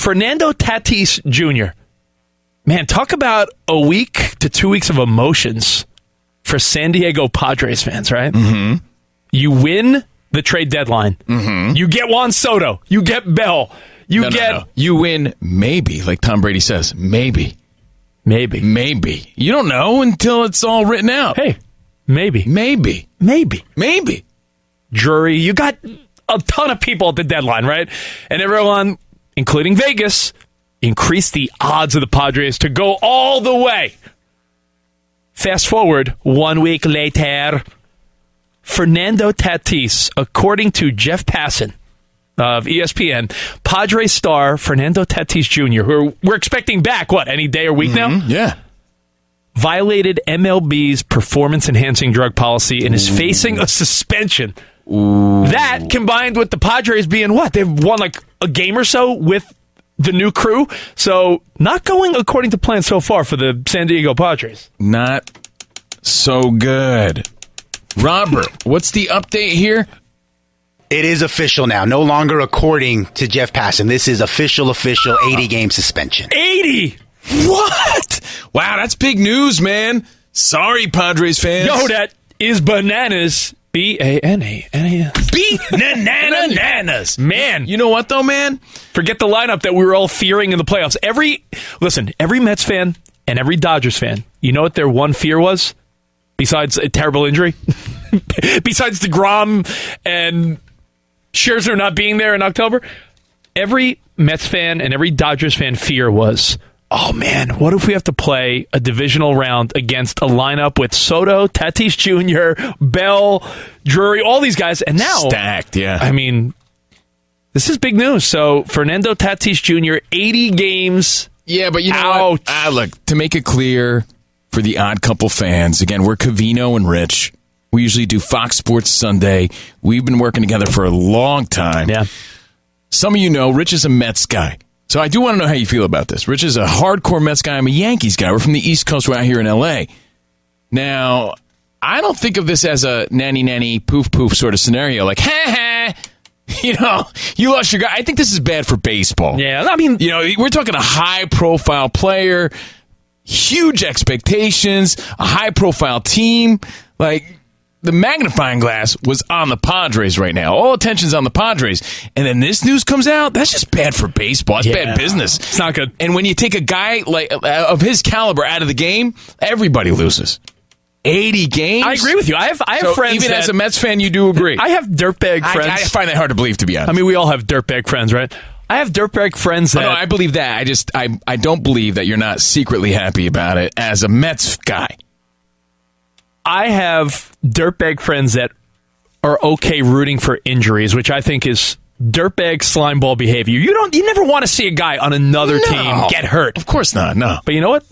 Fernando Tatis Jr. Man, talk about a week to 2 weeks of emotions for San Diego Padres fans, right? Mm-hmm. You win the trade deadline. Mm-hmm. You get Juan Soto. You get Bell. You You win maybe, like Tom Brady says, maybe. Maybe. You don't know until it's all written out. Hey, maybe. Jury, you got a ton of people at the deadline, right? And everyone, including Vegas, increased the odds of the Padres to go all the way. Fast forward 1 week later, Fernando Tatis, according to Jeff Passan of ESPN, Padres star Fernando Tatis Jr., who we're expecting back, any day or week now? Yeah. Violated MLB's performance-enhancing drug policy and is facing a suspension. Ooh. That, combined with the Padres being they've won a game or so with the new crew. So, not going according to plan so far for the San Diego Padres. Not so good. Robert, what's the update here? It is official now. No longer according to Jeff Passan. This is official 80-game suspension. 80! What? Wow, that's big news, man. Sorry, Padres fans. Yo, that is bananas. B-A-N-A-N-A-S. Bananas. Man. You know what, though, man? Forget the lineup that we were all fearing in the playoffs. Every Mets fan and every Dodgers fan, you know what their one fear was? Besides a terrible injury? Besides DeGrom and Scherzer not being there in October? Every Mets fan and every Dodgers fan fear was, oh man, what if we have to play a divisional round against a lineup with Soto, Tatis Jr., Bell, Drury, all these guys, and now stacked, yeah. I mean, this is big news. So Fernando Tatis Jr., 80 games. Yeah, but you know what? Look, to make it clear for the Odd Couple fans, again, we're Covino and Rich. We usually do Fox Sports Sunday. We've been working together for a long time. Yeah. Some of you know Rich is a Mets guy. So I do want to know how you feel about this. Rich is a hardcore Mets guy. I'm a Yankees guy. We're from the East Coast. We're out here in L.A. Now, I don't think of this as a nanny, poof sort of scenario. Like, ha, you lost your guy. I think this is bad for baseball. Yeah, I mean, we're talking a high-profile player, huge expectations, a high-profile team. Like, the magnifying glass was on the Padres right now. All attention's on the Padres. And then this news comes out, that's just bad for baseball. It's bad business. It's not good. And when you take a guy of his caliber out of the game, everybody loses. 80 games? I agree with you. I have friends even as a Mets fan, you do agree. I have dirtbag friends. I find that hard to believe, to be honest. I mean, we all have dirtbag friends, right? I have dirtbag friends that... No, I believe that. I don't believe that you're not secretly happy about it as a Mets guy. I have dirtbag friends that are okay rooting for injuries, which I think is dirtbag slimeball behavior. You never want to see a guy on another team get hurt. Of course not, no. But you know what?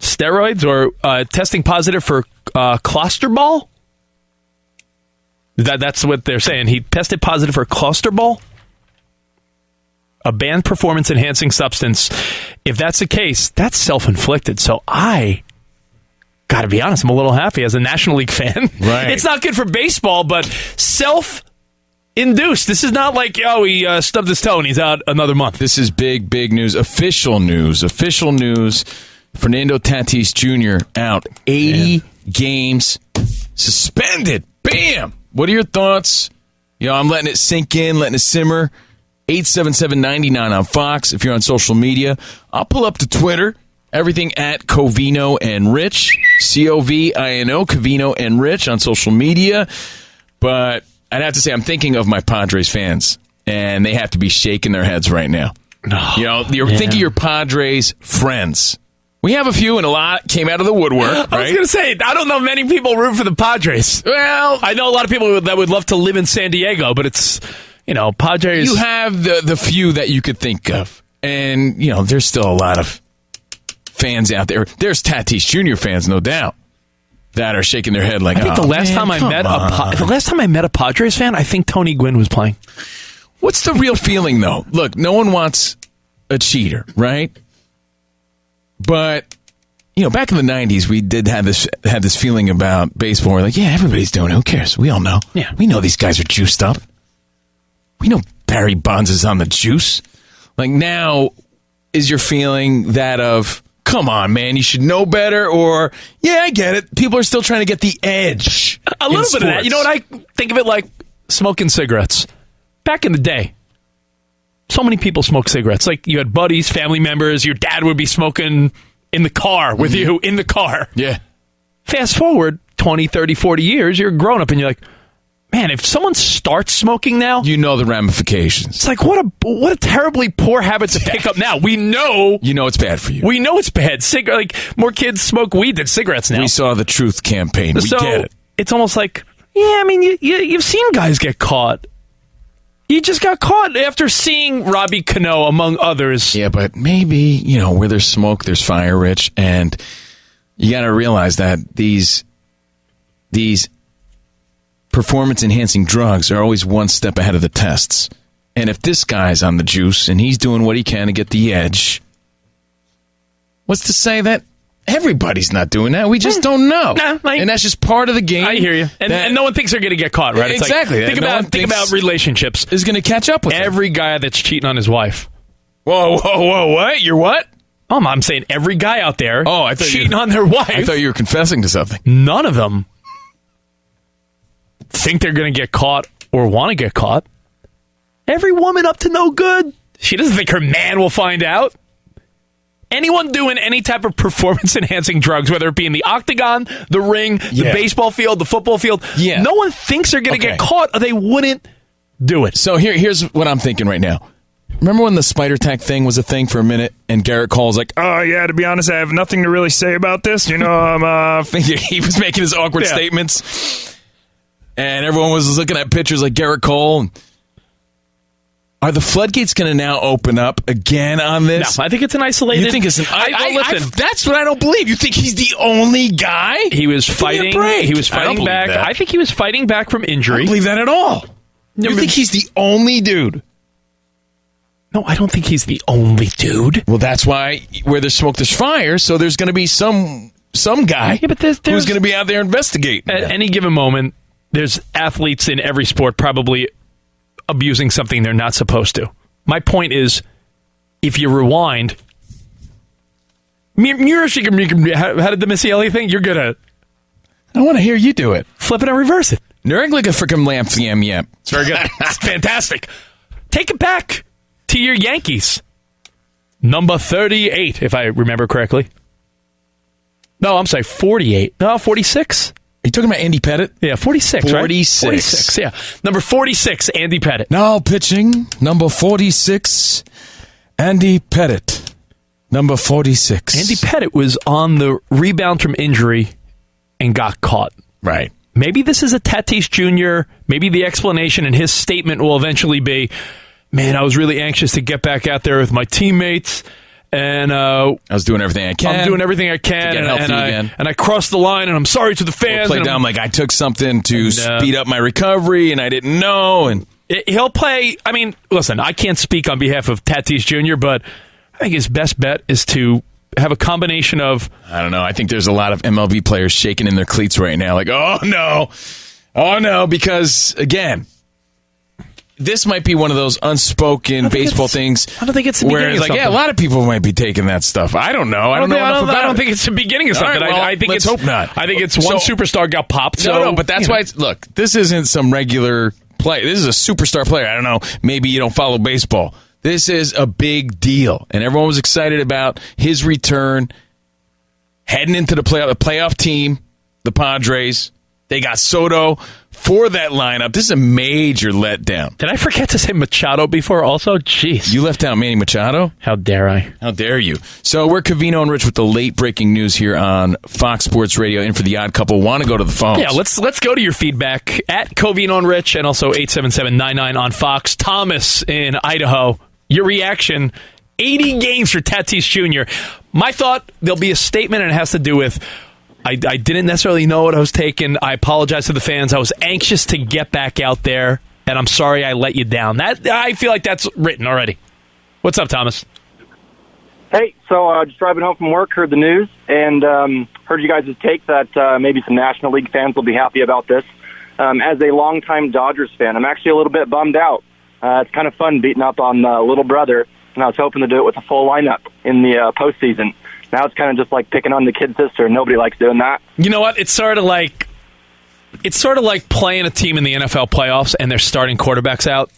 Steroids or testing positive for clusterball? That's what they're saying. He tested positive for clusterball? A banned performance-enhancing substance. If that's the case, that's self-inflicted. So I... got to be honest, I'm a little happy as a National League fan. Right. It's not good for baseball, but self-induced. This is not like, he stubbed his toe and he's out another month. This is big news. Official news. Fernando Tatis Jr. out. 80 games suspended. Bam! What are your thoughts? I'm letting it sink in, letting it simmer. 877-99 on Fox. If you're on social media, I'll pull up to Twitter. Everything at Covino and Rich, Covino, Covino and Rich on social media. But I'd have to say, I'm thinking of my Padres fans, and they have to be shaking their heads right now. Think of your Padres friends. We have a few, and a lot came out of the woodwork. I was going to say, I don't know many people root for the Padres. Well, I know a lot of people that would love to live in San Diego, but it's, Padres. You have the few that you could think of, and there's still a lot of fans out there. There's Tatis Jr. fans, no doubt, that are shaking their head like, I think the last time I met a Padres fan, I think Tony Gwynn was playing. What's the real feeling, though? Look, no one wants a cheater, right? But back in the 90s, we did have this feeling about baseball. We're like, yeah, everybody's doing it. Who cares? We all know. Yeah, we know these guys are juiced up. We know Barry Bonds is on the juice. Like now, is your feeling that of, come on, man, you should know better, or, yeah, I get it. People are still trying to get the edge. A little bit of that. You know what? I think of it like smoking cigarettes. Back in the day, so many people smoked cigarettes. Like you had buddies, family members, your dad would be smoking in the car with you, in the car. Yeah. Fast forward 20, 30, 40 years, you're a grown-up and you're like, man, if someone starts smoking now, You know the ramifications. it's like, what a terribly poor habit to pick up now. We know You know it's bad for you. We know it's bad. Like more kids smoke weed than cigarettes now. We saw the Truth campaign. We so get it. It's almost like, yeah, I mean, you've seen guys get caught. You just got caught after seeing Robbie Cano, among others. Yeah, but maybe, where there's smoke, there's fire, Rich. And you got to realize that these performance-enhancing drugs are always one step ahead of the tests. And if this guy's on the juice and he's doing what he can to get the edge, what's to say that everybody's not doing that? We just don't know. And that's just part of the game. I hear you. And no one thinks they're going to get caught, right? It's exactly. Like, think about relationships. Is going to catch up with every guy that's cheating on his wife. Whoa, what? You're what? I'm saying every guy out there I thought cheating on their wife. I thought you were confessing to something. None of them think they're going to get caught or want to get caught. Every woman up to no good. She doesn't think her man will find out. Anyone doing any type of performance-enhancing drugs, whether it be in the octagon, the ring, the baseball field, the football field, no one thinks they're going to get caught or they wouldn't do it. So here's what I'm thinking right now. Remember when the spider tack thing was a thing for a minute and Garrett Cole's like, oh, yeah, to be honest, I have nothing to really say about this. I'm he was making his awkward statements. And everyone was looking at pictures like Garrett Cole. Are the floodgates going to now open up again on this? No, I think it's an isolated... You think it's an... listen, that's what I don't believe. You think he's the only guy? He was fighting... He was fighting back. That. I think he was fighting back from injury. I don't believe that at all. You think he's the only dude? No, I don't think he's the only dude. Well, that's why where there's smoke, there's fire. So there's going to be some guy who's going to be out there investigating. At any given moment, there's athletes in every sport probably abusing something they're not supposed to. My point is, if you rewind, how did the Missy Elliott thing? You're good at it. I want to hear you do it. Flip it and reverse it. Nerd like a frickin' lamp yam. It's very good. It's fantastic. Take it back to your Yankees. Number 38, if I remember correctly. No, I'm sorry, 48. No, 46. Are you talking about Andy Pettit? Yeah, 46, 46. Right? 46, yeah. Number 46, Andy Pettit. Now pitching, number 46, Andy Pettit. Number 46. Andy Pettit was on the rebound from injury and got caught. Right. Maybe this is a Tatis Jr. Maybe the explanation in his statement will eventually be, man, I was really anxious to get back out there with my teammates. And I was doing everything I can. I'm doing everything I can. To get healthy again. And I crossed the line, and I'm sorry to the fans. Play down like I took something to speed up my recovery, and I didn't know. And he'll play. I mean, listen, I can't speak on behalf of Tatis Jr., but I think his best bet is to have a combination of... I don't know. I think there's a lot of MLB players shaking in their cleats right now. Like, oh, no. Because, again... This might be one of those unspoken baseball things. I don't think it's the beginning of something. A lot of people might be taking that stuff. I don't know. I don't think it's the beginning of something. Right, I think let's hope not. I think it's one superstar got popped. No, but that's why look, this isn't some regular play. This is a superstar player. I don't know. Maybe you don't follow baseball. This is a big deal. And everyone was excited about his return, heading into the playoff team, the Padres. They got Soto for that lineup. This is a major letdown. Did I forget to say Machado before also? Jeez. You left out Manny Machado? How dare I? How dare you? So we're Covino and Rich with the late breaking news here on Fox Sports Radio. In for the odd couple. Want to go to the phones? Yeah, let's go to your feedback at Covino and Rich and also 877-99 on Fox. Thomas in Idaho. Your reaction, 80 games for Tatis Jr. My thought, there'll be a statement and it has to do with... I didn't necessarily know what I was taking. I apologize to the fans. I was anxious to get back out there, and I'm sorry I let you down. That I feel like that's written already. What's up, Thomas? Hey, so just driving home from work, heard the news, and heard you guys' take that maybe some National League fans will be happy about this. As a longtime Dodgers fan, I'm actually a little bit bummed out. It's kind of fun beating up on little brother. and I was hoping to do it with a full lineup in the postseason. Now it's kind of just like picking on the kid sister, and nobody likes doing that. You know what? It's sort of like playing a team in the NFL playoffs and their starting quarterbacks out.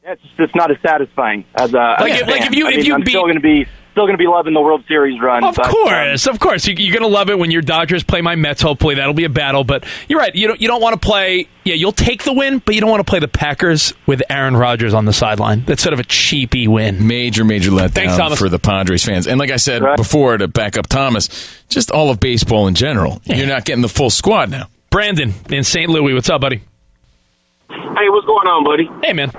Yeah, it's just not as satisfying as if you I'm beat. still going to be loving the World Series run. Of course. You're going to love it when your Dodgers play my Mets. Hopefully, that'll be a battle. But you're right. You don't want to play. Yeah, you'll take the win, but you don't want to play the Packers with Aaron Rodgers on the sideline. That's sort of a cheapy win. Major letdown. Thanks, Thomas. For the Padres fans. And like I said before, to back up Thomas, just all of baseball in general. Yeah. You're not getting the full squad now. Brandon in St. Louis. What's up, buddy? Hey, what's going on, buddy? Hey, man.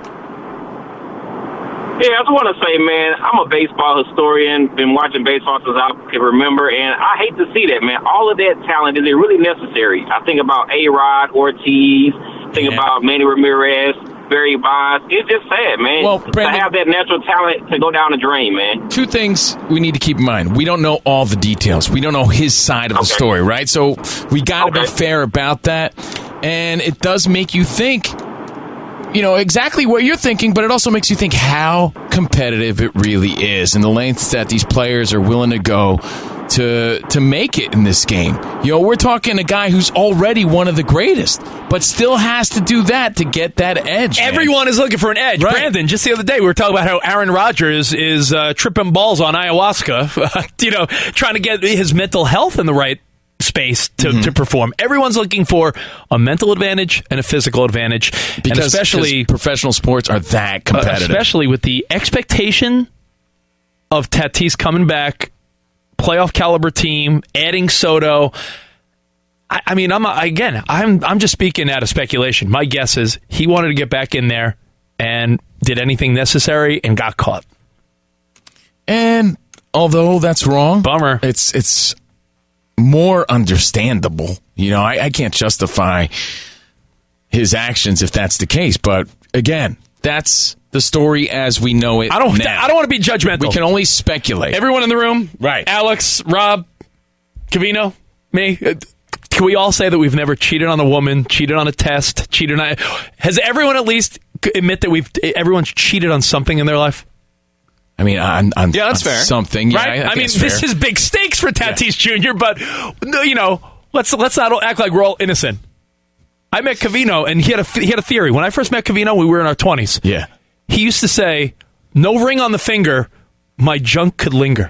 Yeah, I just want to say, man, I'm a baseball historian, been watching baseball since I can remember, and I hate to see that, man. All of that talent, is it really necessary? I think about A-Rod, Ortiz, think about Manny Ramirez, Barry Bonds. It's just sad, man. Well, Brandon, to have that natural talent to go down the drain, man. Two things we need to keep in mind. We don't know all the details. We don't know his side of the story, right? So we got to be fair about that, and it does make you think, exactly what you're thinking, but it also makes you think how competitive it really is and the lengths that these players are willing to go to make it in this game. We're talking a guy who's already one of the greatest, but still has to do that to get that edge. Everyone is looking for an edge. Right. Brandon, just the other day, we were talking about how Aaron Rodgers is tripping balls on ayahuasca, trying to get his mental health in the right space to perform. Everyone's looking for a mental advantage and a physical advantage, because and especially professional sports are that competitive. Especially with the expectation of Tatis coming back, playoff caliber team, adding Soto. I'm just speaking out of speculation. My guess is he wanted to get back in there and did anything necessary and got caught. And although that's wrong, bummer. It's more understandable. I can't justify his actions if that's the case. But again, that's the story as we know it. I don't want to be judgmental. We can only speculate. Everyone in the room, right? Alex, Rob, Covino, me. Can we all say that we've never cheated on a woman, cheated on a test, cheated on? Has everyone at least admit that everyone's cheated on something in their life? I mean, that's fair. Something, yeah. Right? I mean, this is big stakes for Tatis Jr., but let's not act like we're all innocent. I met Covino, and he had a theory. When I first met Covino, we were in our 20s. Yeah, he used to say, "No ring on the finger, my junk could linger."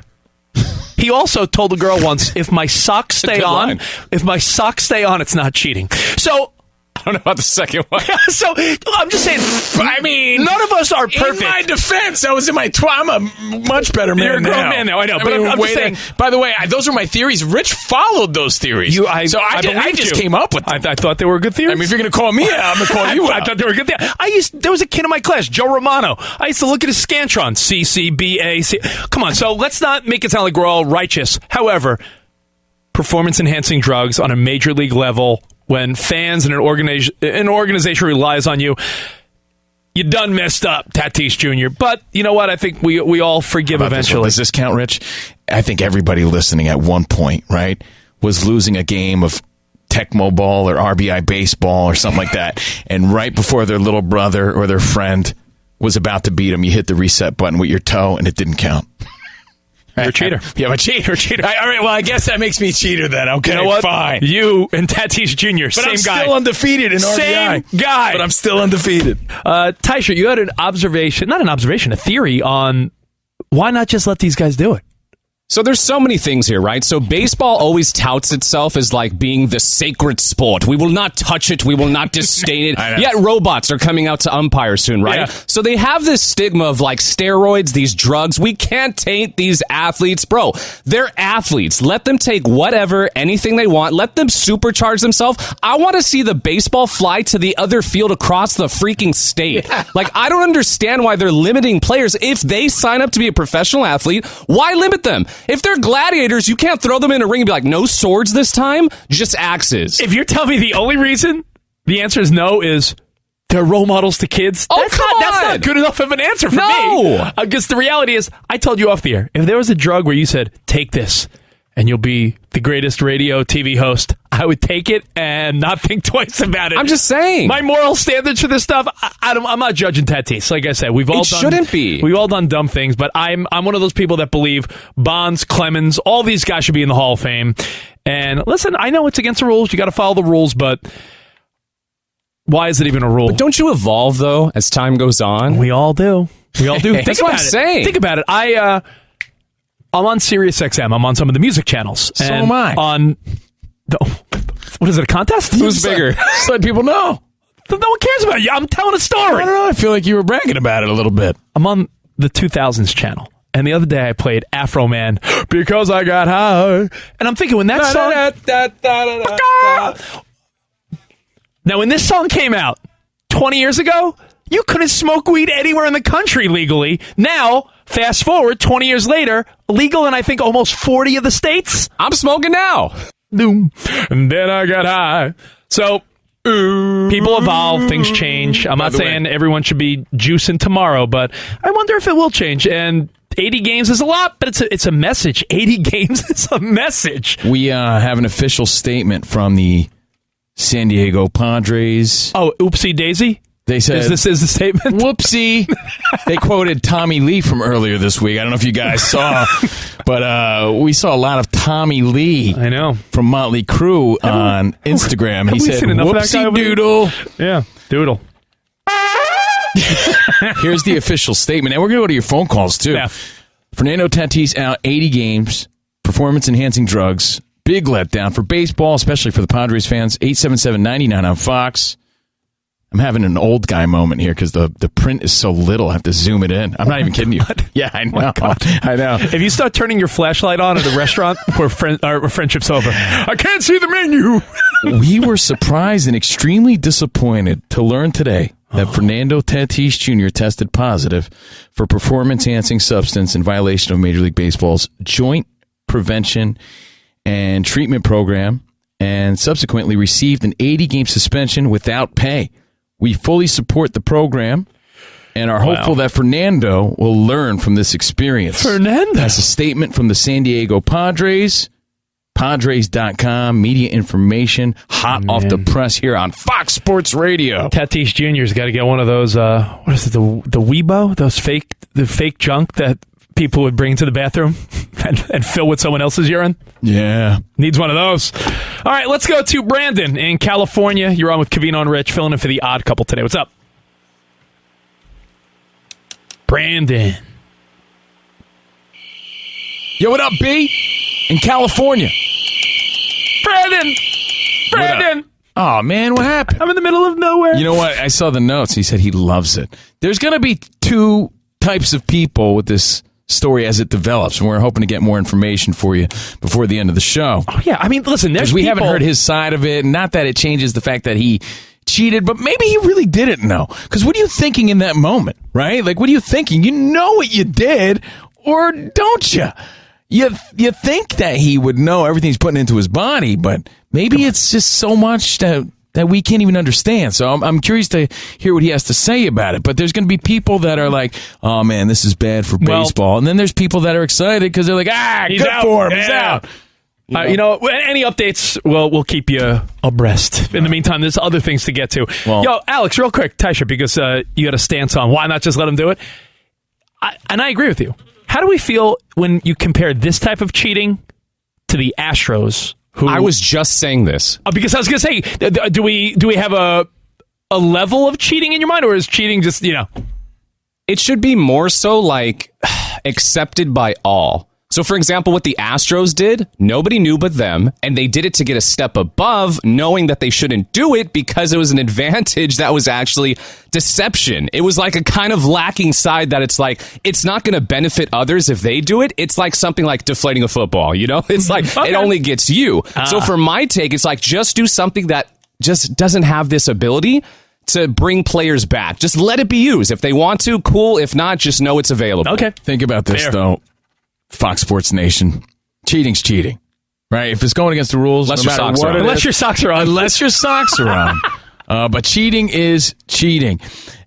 He also told a girl once, "If my socks stay on, it's not cheating." So. I don't know about the second one. So I'm just saying. I mean, none of us are perfect. In my defense, I was in my I'm a much better man. You're a grown man now. I know. But I'm just saying. By the way, those are my theories. Rich followed those theories. I just came up with them. I thought they were good theories. I mean, if you're going to call me out, I'm going to call you out. I thought they were good theories. There was a kid in my class, Joe Romano. I used to look at his Scantron, CCBA. Come on. So let's not make it sound like we're all righteous. However, performance-enhancing drugs on a major league level, when fans and an organization relies on you, you done messed up, Tatis Jr. But you know what? I think we all forgive eventually. Does this count, Rich? I think everybody listening at one point, right, was losing a game of Tecmo Ball or RBI baseball or something like that, and right before their little brother or their friend was about to beat them, you hit the reset button with your toe, and it didn't count. You're a cheater. Yeah, I'm a cheater. All right, well, I guess that makes me a cheater then. Okay, you know what? Fine. You and Tatis Jr., but same I'm guy. Still undefeated in RBI. Same guy. But I'm still undefeated. Tysher, you had a theory on why not just let these guys do it? So there's so many things here, right? So baseball always touts itself as like being the sacred sport. We will not touch it. We will not disdain it. Yet robots are coming out to umpire soon, right? Yeah. So they have this stigma of like steroids, these drugs. We can't taint these athletes. Bro, they're athletes. Let them take whatever, anything they want. Let them supercharge themselves. I want to see the baseball fly to the other field across the freaking state. Yeah. Like, I don't understand why they're limiting players. If they sign up to be a professional athlete, why limit them? If they're gladiators, you can't throw them in a ring and be like, no swords this time, just axes. If you're telling me the only reason the answer is no is they're role models to kids, that's not good enough of an answer for me. Because the reality is, I told you off the air, if there was a drug where you said, take this, and you'll be the greatest radio TV host, I would take it and not think twice about it. I'm just saying. My moral standards for this stuff, I'm not judging Tatis. Like I said, we've all shouldn't be. We've all done dumb things, but I'm one of those people that believe Bonds, Clemens, all these guys should be in the Hall of Fame. And listen, I know it's against the rules. You got to follow the rules, but why is it even a rule? But don't you evolve, though, as time goes on? We all do. We all do. That's what I'm saying. Think about it. I'm on Sirius XM. I'm on some of the music channels. So am I. What is it, a contest? Who's bigger? Just let people know. No one cares about you. I'm telling a story. I don't know. I feel like you were bragging about it a little bit. I'm on the 2000s channel. And the other day I played Afro Man because I got high. And I'm thinking when that song... Now, when this song came out 20 years ago, you couldn't smoke weed anywhere in the country legally. Now, fast forward 20 years later, legal in I think almost 40 of the states. I'm smoking now. And then I got high. So, people evolve, things change. I'm not saying everyone should be juicing tomorrow, but I wonder if it will change. And 80 games is a lot, but it's a message. 80 games is a message. We have an official statement from the San Diego Padres. Oh, oopsie daisy? They said, Is the statement? Whoopsie. They quoted Tommy Lee from earlier this week. I don't know if you guys saw, but we saw a lot of Tommy Lee. I know. From Motley Crue on Instagram. He said, whoopsie doodle. Yeah, doodle. Here's the official statement. And we're going to go to your phone calls, too. Yeah. Fernando Tatis out 80 games, performance-enhancing drugs. Big letdown for baseball, especially for the Padres fans. 877-99 on Fox. I'm having an old guy moment here because the print is so little. I have to zoom it in. I'm not even kidding you. Yeah, I know. I know. If you start turning your flashlight on at a restaurant, our friendship's over. I can't see the menu. We were surprised and extremely disappointed to learn today that Fernando Tatis Jr. tested positive for performance-enhancing substance in violation of Major League Baseball's Joint Prevention and Treatment Program, and subsequently received an 80-game suspension without pay. We fully support the program and are hopeful that Fernando will learn from this experience. Fernando? That's a statement from the San Diego Padres. Padres.com, media information, hot off the press here on Fox Sports Radio. Tatis Jr.'s got to get one of those, what is it, the Weibo? The fake junk that people would bring to the bathroom and fill with someone else's urine? Yeah. Needs one of those. All right, let's go to Brandon in California. You're on with Covino and Rich, filling in for the odd couple today. What's up? Brandon. Yo, what up, B? In California. Brandon. Oh, man, what happened? I'm in the middle of nowhere. You know what? I saw the notes. He said he loves it. There's going to be two types of people with this story as it develops, and we're hoping to get more information for you before the end of the show. Oh, yeah. I mean, listen, there's we haven't heard his side of it. Not that it changes the fact that he cheated, but maybe he really didn't know. Because what are you thinking in that moment, right? Like, what are you thinking? You know what you did, or don't you? You think that he would know everything he's putting into his body, but maybe it's just so much that we can't even understand. So I'm curious to hear what he has to say about it. But there's going to be people that are like, oh, man, this is bad for baseball. And then there's people that are excited because they're like, he's good out. for him. Yeah. He's out. Any updates, we'll keep you abreast. In the meantime, there's other things to get to. Well, yo, Alex, real quick, Taisha, because you got a stance on why not just let him do it. And I agree with you. How do we feel when you compare this type of cheating to the Astros? Who I was just saying this. Because I was going to say, do we have a level of cheating in your mind, or is cheating just, It should be more so like accepted by all. So, for example, what the Astros did, nobody knew but them, and they did it to get a step above, knowing that they shouldn't do it because it was an advantage that was actually deception. It was like a kind of lacking side that it's like, it's not going to benefit others if they do it. It's like something like deflating a football, It's like, It only gets you. So for my take, it's like, just do something that just doesn't have this ability to bring players back. Just let it be used. If they want to, cool. If not, just know it's available. Okay. Think about this, Fair. though. Fox Sports Nation. Cheating's cheating. Right? If it's going against the rules, Unless no your matter socks what are on. it Unless is, your socks are on. Unless your socks are on. But cheating is cheating.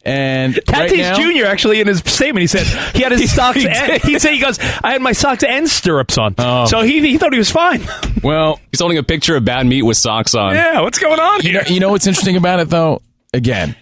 And Tatis right now, Jr. actually in his statement, he said he had his socks. He goes, I had my socks and stirrups on. Oh. So he thought he was fine. well, He's holding a picture of bad meat with socks on. Yeah, what's going on here? you know what's interesting about it, though? Again,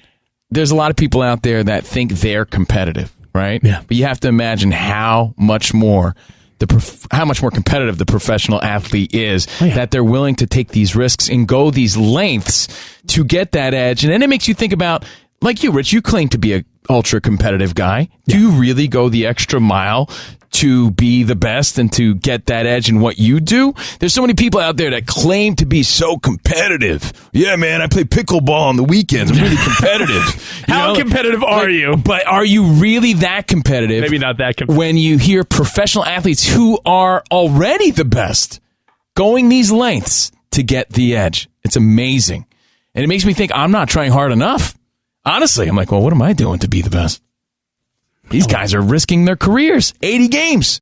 there's a lot of people out there that think they're competitive, right? Yeah. But you have to imagine how much more competitive the professional athlete is, that they're willing to take these risks and go these lengths to get that edge. And then it makes you think about, like you, Rich, you claim to be an ultra competitive guy. Do you really go the extra mile to be the best and to get that edge in what you do? There's so many people out there that claim to be so competitive. Yeah, man, I play pickleball on the weekends. I'm really competitive. How competitive are you? But are you really that competitive? Maybe not that competitive. When you hear professional athletes who are already the best going these lengths to get the edge. It's amazing. And it makes me think I'm not trying hard enough. Honestly, I'm like, well, what am I doing to be the best? These guys are risking their careers. 80 games.